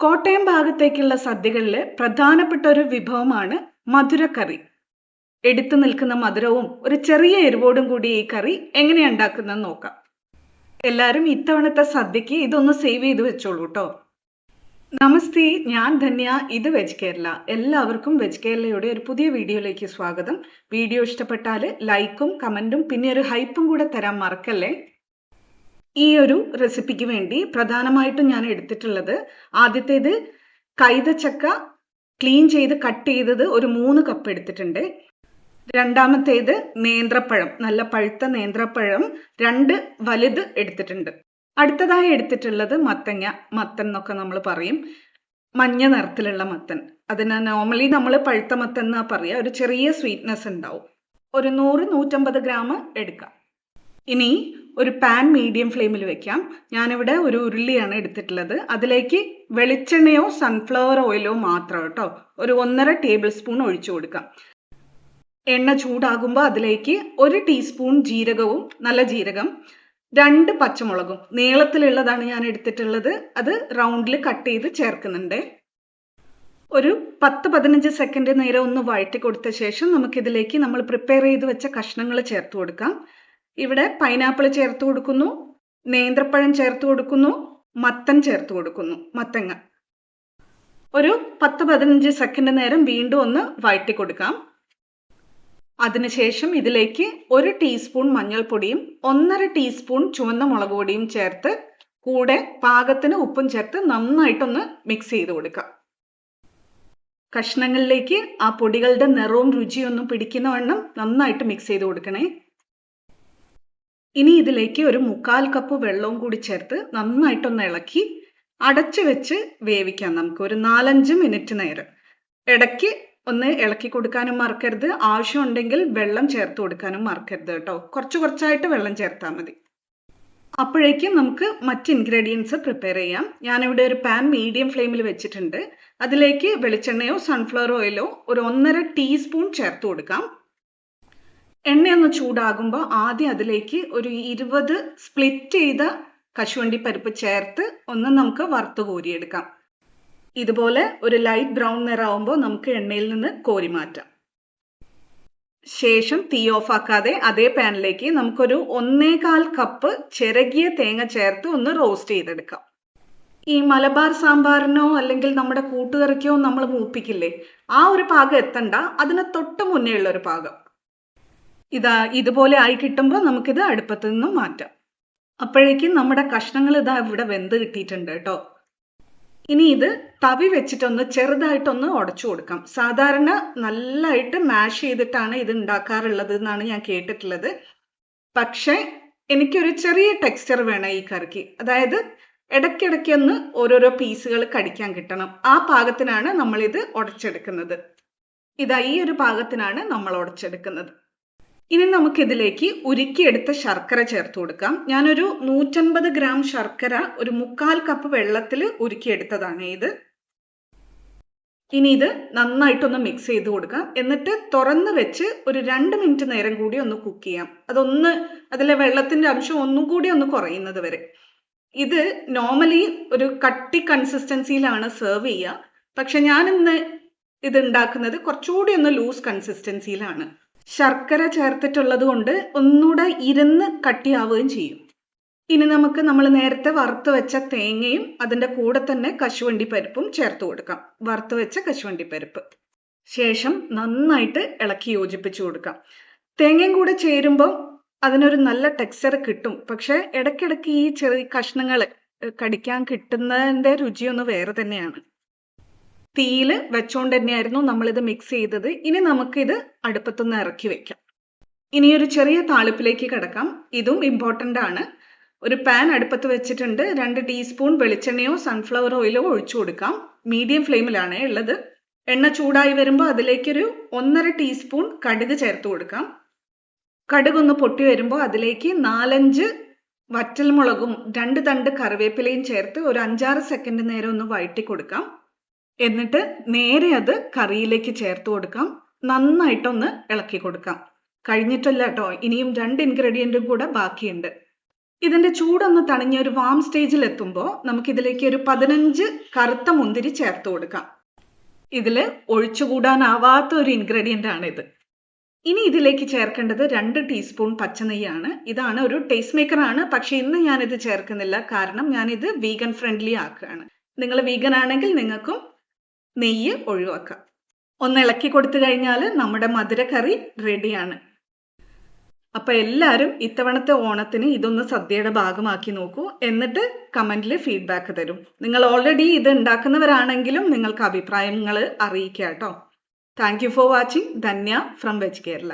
കോട്ടയം ഭാഗത്തേക്കുള്ള സദ്യകളിലെ പ്രധാനപ്പെട്ട ഒരു വിഭവമാണ് മധുരക്കറി. എടുത്തു നിൽക്കുന്ന മധുരവും ഒരു ചെറിയ എരിവോടും കൂടി ഈ കറി എങ്ങനെയാണ് ഉണ്ടാക്കുന്നത് നോക്കാം. എല്ലാവരും ഇത്തവണത്തെ സദ്യക്ക് ഇതൊന്ന് സേവ് ചെയ്ത് വെച്ചോളൂ കേട്ടോ. നമസ്തേ, ഞാൻ ധന്യ. ഇത് വെജ് കേരള. എല്ലാവർക്കും വെജ് കേരളയുടെ ഒരു പുതിയ വീഡിയോയിലേക്ക് സ്വാഗതം. വീഡിയോ ഇഷ്ടപ്പെട്ടാൽ ലൈക്കും കമൻറ്റും പിന്നെ ഒരു ഹൈപ്പും കൂടെ തരാൻ മറക്കല്ലേ. ഈ ഒരു റെസിപ്പിക്ക് വേണ്ടി പ്രധാനമായിട്ടും ഞാൻ എടുത്തിട്ടുള്ളത്, ആദ്യത്തേത് കൈതച്ചക്ക ക്ലീൻ ചെയ്ത് കട്ട് ചെയ്തത് ഒരു 3 കപ്പ് എടുത്തിട്ടുണ്ട്. രണ്ടാമത്തേത് നേന്ത്രപ്പഴം, നല്ല പഴുത്ത നേന്ത്രപ്പഴം 2 വലുത് എടുത്തിട്ടുണ്ട്. അടുത്തതായി എടുത്തിട്ടുള്ളത് മത്തങ്ങ, മത്തൻ എന്നൊക്കെ നമ്മൾ പറയും, മഞ്ഞ നിറത്തിലുള്ള മത്തൻ. അതിന് നോർമലി നമ്മൾ പഴുത്ത മത്തൻ എന്നാ പറയുക. ഒരു ചെറിയ സ്വീറ്റ്നെസ് ഉണ്ടാവും. ഒരു 100-150 ഗ്രാം എടുക്കാം. ഇനി ഒരു പാൻ മീഡിയം ഫ്ലെയിമിൽ വെക്കാം. ഞാനിവിടെ ഒരു ഉരുളിയാണ് എടുത്തിട്ടുള്ളത്. അതിലേക്ക് വെളിച്ചെണ്ണയോ സൺഫ്ലവർ ഓയിലോ മാത്രം കേട്ടോ, ഒരു 1.5 ടേബിൾ സ്പൂൺ ഒഴിച്ചു കൊടുക്കാം. എണ്ണ ചൂടാകുമ്പോൾ അതിലേക്ക് 1 ടീസ്പൂൺ ജീരകവും, നല്ല ജീരകം, 2 പച്ചമുളകും നീളത്തിലുള്ളതാണ് ഞാൻ എടുത്തിട്ടുള്ളത്. അത് റൗണ്ടിൽ കട്ട് ചെയ്ത് ചേർക്കുന്നുണ്ട്. ഒരു 10-15 സെക്കൻഡ് നേരം ഒന്ന് വഴറ്റി കൊടുത്ത ശേഷം നമുക്കിതിലേക്ക് നമ്മൾ പ്രിപ്പയർ ചെയ്ത് വെച്ച കഷ്ണങ്ങൾ ചേർത്ത് കൊടുക്കാം. ഇവിടെ പൈനാപ്പിൾ ചേർത്ത് കൊടുക്കുന്നു, നേന്ത്രപ്പഴം ചേർത്ത് കൊടുക്കുന്നു, മത്തൻ ചേർത്ത് കൊടുക്കുന്നു, മത്തങ്ങ. ഒരു 10-15 സെക്കൻഡ് നേരം വീണ്ടും ഒന്ന് വഴറ്റി കൊടുക്കാം. അതിനുശേഷം ഇതിലേക്ക് 1 ടീസ്പൂൺ മഞ്ഞൾപ്പൊടിയും 1.5 ടീസ്പൂൺ ചുവന്ന മുളക് പൊടിയും ചേർത്ത് കൂടെ പാകത്തിന് ഉപ്പും ചേർത്ത് നന്നായിട്ടൊന്ന് മിക്സ് ചെയ്ത് കൊടുക്കാം. കഷ്ണങ്ങളിലേക്ക് ആ പൊടികളുടെ നിറവും രുചിയൊന്നും പിടിക്കുന്ന വണ്ണം നന്നായിട്ട് മിക്സ് ചെയ്ത് കൊടുക്കണേ. ഇനി ഇതിലേക്ക് ഒരു 1/4 കപ്പ് വെള്ളവും കൂടി ചേർത്ത് നന്നായിട്ടൊന്ന് ഇളക്കി അടച്ചു വെച്ച് വേവിക്കാം. നമുക്ക് ഒരു 4-5 മിനിറ്റ് നേരം. ഇടയ്ക്ക് ഒന്ന് ഇളക്കി കൊടുക്കാനും മറക്കരുത്. ആവശ്യമുണ്ടെങ്കിൽ വെള്ളം ചേർത്ത് കൊടുക്കാനും മറക്കരുത് കേട്ടോ. കുറച്ചായിട്ട് വെള്ളം ചേർത്താൽ മതി. അപ്പോഴേക്കും നമുക്ക് മറ്റ് ഇൻഗ്രീഡിയൻസ് പ്രിപ്പയർ ചെയ്യാം. ഞാനിവിടെ ഒരു പാൻ മീഡിയം ഫ്ലെയിമിൽ വെച്ചിട്ടുണ്ട്. അതിലേക്ക് വെളിച്ചെണ്ണയോ സൺഫ്ലവർ ഓയിലോ ഒരു 1.5 ടീസ്പൂൺ ചേർത്ത് കൊടുക്കാം. എണ്ണയൊന്ന് ചൂടാകുമ്പോൾ ആദ്യം അതിലേക്ക് ഒരു 20 സ്പ്ലിറ്റ് ചെയ്ത കശുവണ്ടി പരിപ്പ് ചേർത്ത് ഒന്ന് നമുക്ക് വറുത്ത് കോരിയെടുക്കാം. ഇതുപോലെ ഒരു ലൈറ്റ് ബ്രൗൺ നിറമാകുമ്പോൾ നമുക്ക് എണ്ണയിൽ നിന്ന് കോരി മാറ്റാം. ശേഷം തീ ഓഫ് ആക്കാതെ അതേ പാനിലേക്ക് നമുക്കൊരു 1.25 കപ്പ് ചിരകിയ തേങ്ങ ചേർത്ത് ഒന്ന് റോസ്റ്റ് ചെയ്തെടുക്കാം. ഈ മലബാർ സാമ്പാറിനോ അല്ലെങ്കിൽ നമ്മുടെ കൂട്ടുകറിക്കോ നമ്മൾ മൂപ്പിക്കില്ലേ, ആ ഒരു പാകം എത്തണ്ട, അതിന് തൊട്ട് മുന്നേ ഉള്ള ഒരു പാകം. ഇതുപോലെ ആയി കിട്ടുമ്പോൾ നമുക്കിത് അടുപ്പത്ത് നിന്നും മാറ്റാം. അപ്പോഴേക്കും നമ്മുടെ കഷ്ണങ്ങൾ ഇവിടെ വെന്ത് കിട്ടിയിട്ടുണ്ട് കേട്ടോ. ഇനി ഇത് തവി വെച്ചിട്ടൊന്ന് ചെറുതായിട്ടൊന്ന് ഉടച്ചു കൊടുക്കാം. സാധാരണ നല്ലതായിട്ട് മാഷ് ചെയ്തിട്ടാണ് ഇത് ഉണ്ടാക്കാറുള്ളത് എന്നാണ് ഞാൻ കേട്ടിട്ടുള്ളത്. പക്ഷേ എനിക്കൊരു ചെറിയ ടെക്സ്ചർ വേണം ഈ കറിക്ക്. അതായത് ഇടയ്ക്കിടയ്ക്ക് ഒന്ന് ഓരോരോ പീസുകൾ കടിക്കാൻ കിട്ടണം. ആ പാകത്തിനാണ് നമ്മളിത് ഉടച്ചെടുക്കുന്നത്. ഈ ഒരു പാകത്തിനാണ് നമ്മൾ ഉടച്ചെടുക്കുന്നത്. ഇനി നമുക്കിതിലേക്ക് ഉരുക്കിയെടുത്ത ശർക്കര ചേർത്ത് കൊടുക്കാം. ഞാനൊരു 150 ഗ്രാം ശർക്കര ഒരു 1/4 കപ്പ് വെള്ളത്തിൽ ഉരുക്കിയെടുത്തതാണ് ഇത്. ഇനി ഇത് നന്നായിട്ടൊന്ന് മിക്സ് ചെയ്ത് കൊടുക്കാം. എന്നിട്ട് തുറന്ന് വെച്ച് ഒരു 2 മിനിറ്റ് നേരം കൂടി ഒന്ന് കുക്ക് ചെയ്യാം. അതിലെ വെള്ളത്തിന്റെ അംശം ഒന്നും കൂടി ഒന്ന് കുറയുന്നത് വരെ. ഇത് നോർമലി ഒരു കട്ടി കൺസിസ്റ്റൻസിയിലാണ് സെർവ് ചെയ്യുക. പക്ഷെ ഞാനിന്ന് ഇത് ഉണ്ടാക്കുന്നത് കുറച്ചുകൂടി ഒന്ന് ലൂസ് കൺസിസ്റ്റൻസിയിലാണ്. ശർക്കര ചേർത്തിട്ടുള്ളത് കൊണ്ട് ഒന്നുകൂടെ ഇരുന്ന് കട്ടിയാവുകയും ചെയ്യും. ഇനി നമുക്ക് നമ്മൾ നേരത്തെ വറുത്ത് വെച്ച തേങ്ങയും അതിൻ്റെ കൂടെ തന്നെ കശുവണ്ടി പരിപ്പും ചേർത്ത് കൊടുക്കാം. വറുത്ത് വെച്ച കശുവണ്ടി പരിപ്പ് ശേഷം നന്നായിട്ട് ഇളക്കി യോജിപ്പിച്ചു കൊടുക്കാം. തേങ്ങയും കൂടെ ചേരുമ്പോൾ അതിനൊരു നല്ല ടെക്സ്ചർ കിട്ടും. പക്ഷെ ഇടയ്ക്കിടയ്ക്ക് ഈ ചെറിയ കഷ്ണങ്ങൾ കടിക്കാൻ കിട്ടുന്നതിൻ്റെ രുചിയൊന്ന് വേറെ തന്നെയാണ്. തീയിൽ വെച്ചോണ്ട് തന്നെയായിരുന്നു നമ്മളിത് മിക്സ് ചെയ്തത്. ഇനി നമുക്കിത് അടുപ്പത്തുനിന്ന് ഇറക്കി വെക്കാം. ഇനി ഒരു ചെറിയ താളിപ്പിലേക്ക് കിടക്കാം. ഇതും ഇമ്പോർട്ടൻ്റ് ആണ്. ഒരു പാൻ അടുപ്പത്ത് വെച്ചിട്ടുണ്ട്. 2 ടീസ്പൂൺ വെളിച്ചെണ്ണയോ സൺഫ്ലവർ ഓയിലോ ഒഴിച്ചു കൊടുക്കാം. മീഡിയം ഫ്ലെയിമിലാണ് ഉള്ളത്. എണ്ണ ചൂടായി വരുമ്പോൾ അതിലേക്കൊരു 1.5 ടീസ്പൂൺ കടുക് ചേർത്ത് കൊടുക്കാം. കടുകൊന്ന് പൊട്ടി വരുമ്പോൾ അതിലേക്ക് 4-5 വറ്റൽമുളകും 2 തണ്ട് കറിവേപ്പിലയും ചേർത്ത് ഒരു 5-6 സെക്കൻഡ് നേരം ഒന്ന് വഴറ്റി കൊടുക്കാം. എന്നിട്ട് നേരെ അത് കറിയിലേക്ക് ചേർത്ത് കൊടുക്കാം. നന്നായിട്ടൊന്ന് ഇളക്കി കൊടുക്കാം. കഴിഞ്ഞിട്ടല്ല കേട്ടോ, ഇനിയും 2 ഇൻഗ്രീഡിയൻറ്റും കൂടെ ബാക്കിയുണ്ട്. ഇതിന്റെ ചൂടൊന്ന് തണിഞ്ഞ ഒരു വാം സ്റ്റേജിൽ എത്തുമ്പോൾ നമുക്കിതിലേക്ക് ഒരു 15 കറുത്ത മുന്തിരി ചേർത്ത് കൊടുക്കാം. ഇതിൽ ഒഴിച്ചുകൂടാനാവാത്ത ഒരു ഇൻഗ്രീഡിയൻ്റ് ആണിത്. ഇനി ഇതിലേക്ക് ചേർക്കേണ്ടത് 2 ടീസ്പൂൺ പച്ചനെയ്യാണ്. ഇതാണ് ഒരു ടേസ്റ്റ് മേക്കറാണ്, പക്ഷെ ഇന്ന് ഞാനിത് ചേർക്കുന്നില്ല, കാരണം ഞാനിത് വീഗൻ ഫ്രണ്ട്ലി ആക്കുകയാണ്. നിങ്ങൾ വീഗൻ ആണെങ്കിൽ നിങ്ങൾക്കും നെയ്യ് ഒഴിവാക്കാം. ഒന്ന് ഇളക്കി കൊടുത്തു കഴിഞ്ഞാൽ നമ്മുടെ മധുരക്കറി റെഡിയാണ്. അപ്പം എല്ലാവരും ഇത്തവണത്തെ ഓണത്തിന് ഇതൊന്ന് സദ്യയുടെ ഭാഗമാക്കി നോക്കൂ. എന്നിട്ട് കമൻറ്റിൽ ഫീഡ്ബാക്ക് തരും. നിങ്ങൾ ഓൾറെഡി ഇത് ഉണ്ടാക്കുന്നവരാണെങ്കിലും നിങ്ങൾക്ക് അഭിപ്രായങ്ങൾ അറിയിക്കുക കേട്ടോ. Thank you for watching. Dhanya from veg Kerala.